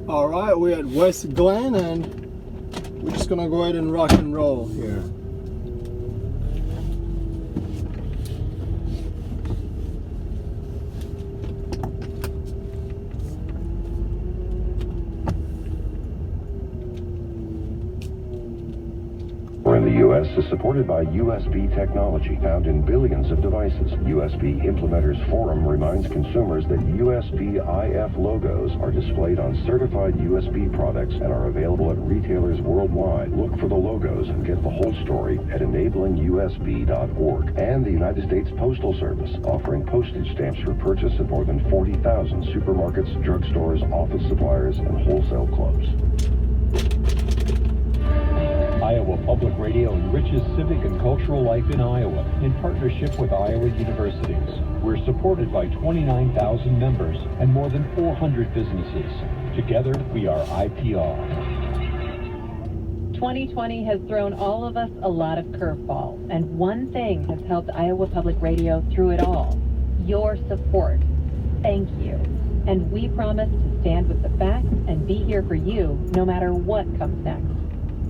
Alright, we're at West Glen and we're just gonna go ahead and rock and roll here. In the U.S. is supported by USB technology found in billions of devices. USB Implementers Forum reminds consumers that USB IF logos are displayed on certified USB products and are available at retailers worldwide. Look for the logos and get the whole story at enablingus.org. And the United States Postal Service, offering postage stamps for purchase at more than 40,000 supermarkets, drugstores, office suppliers, and wholesale clubs. Iowa Public Radio enriches civic and cultural life in Iowa in partnership with Iowa universities. We're supported by 29,000 members and more than 400 businesses. Together, we are IPR. 2020 has thrown all of us a lot of curveballs, and one thing has helped Iowa Public Radio through it all: your support. Thank you. And we promise to stand with the facts and be here for you no matter what comes next.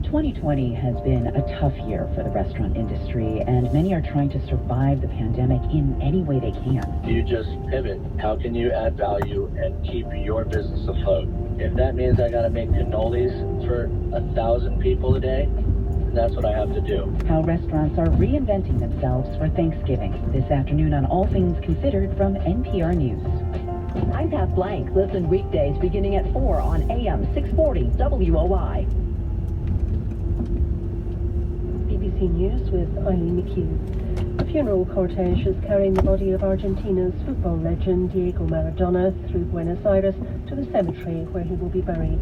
2020 has been a tough year for the restaurant industry, and many are trying to survive the pandemic in any way they can. You just pivot. How can you add value and keep your business afloat? If that means I gotta make cannolis for 1,000 people a day, that's what I have to do. How restaurants are reinventing themselves for Thanksgiving. This afternoon on All Things Considered from NPR News. I'm Pat Blank. Listen weekdays beginning at 4 on AM 640 WOI. BBC News with Eileen McHugh. A funeral cortege is carrying the body of Argentina's football legend Diego Maradona through Buenos Aires to the cemetery where he will be buried.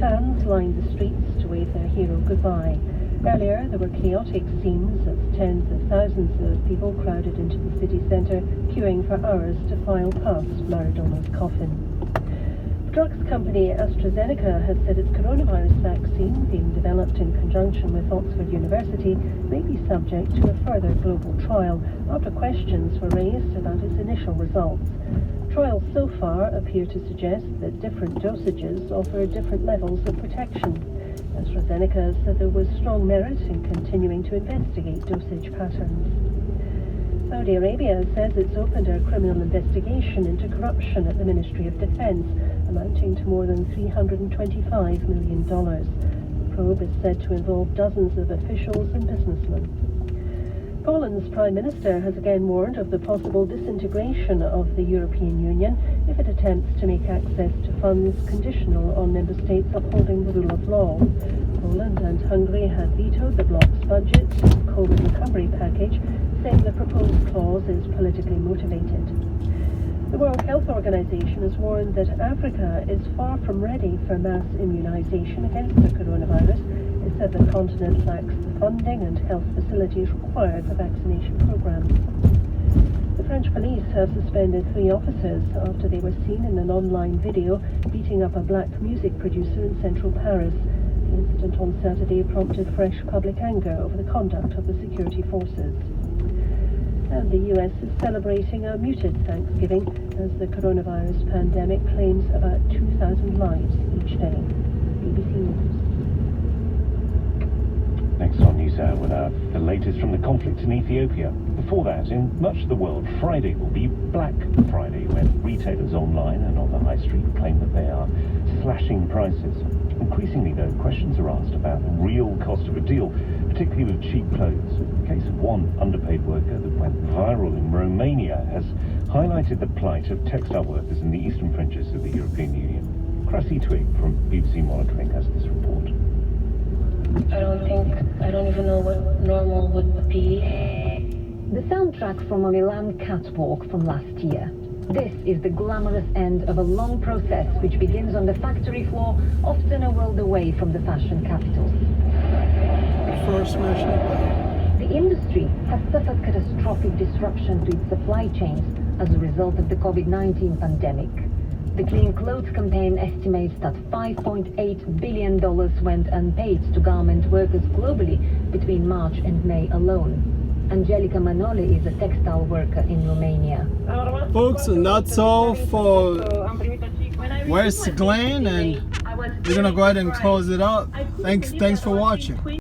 Fans lined the streets to wave their hero goodbye. Earlier, there were chaotic scenes as tens of thousands of people crowded into the city centre, queuing for hours to file past Maradona's coffin. Drugs company AstraZeneca has said its coronavirus vaccine, being developed in conjunction with Oxford University, may be subject to a further global trial after questions were raised about its initial results. Trials so far appear to suggest that different dosages offer different levels of protection. AstraZeneca said there was strong merit in continuing to investigate dosage patterns. Saudi Arabia says it's opened a criminal investigation into corruption at the Ministry of Defense, amounting to more than $325 million. The probe is said to involve dozens of officials and businessmen. Poland's Prime Minister has again warned of the possible disintegration of the European Union if it attempts to make access to funds conditional on member states upholding the rule of law. Poland and Hungary have vetoed the bloc's budget and COVID recovery package, saying the proposed clause is politically motivated. The World Health Organization has warned that Africa is far from ready for mass immunization against the coronavirus. It said the continent lacks the funding and health facilities required for vaccination programs. The French police have suspended 3 officers after they were seen in an online video beating up a black music producer in central Paris. The incident on Saturday prompted fresh public anger over the conduct of the security forces. And the US is celebrating a muted Thanksgiving as the coronavirus pandemic claims about 2,000 lives each day. BBC News. Next on NewsHour with the latest from the conflict in Ethiopia. Before that, in much of the world, Friday will be Black Friday, when retailers online and on the high street claim that they are slashing prices. Increasingly, though, questions are asked about the real cost of a deal, particularly with cheap clothes. The case of one underpaid worker that went viral in Romania has highlighted the plight of textile workers in the eastern fringes of the European Union. Cressy Twig from BBC Monitoring has this report. I don't even know what normal would be. The soundtrack from a Milan catwalk from last year. This is the glamorous end of a long process which begins on the factory floor, often a world away from the fashion capital. First mention. The industry has suffered catastrophic disruption to its supply chains as a result of the COVID-19 pandemic. The Clean Clothes campaign estimates that $5.8 billion went unpaid to garment workers globally between March and May alone. Angelica Manoli is a textile worker in Romania. Folks, and that's all for West Glen, and we're gonna go ahead and close it out. Thanks for watching.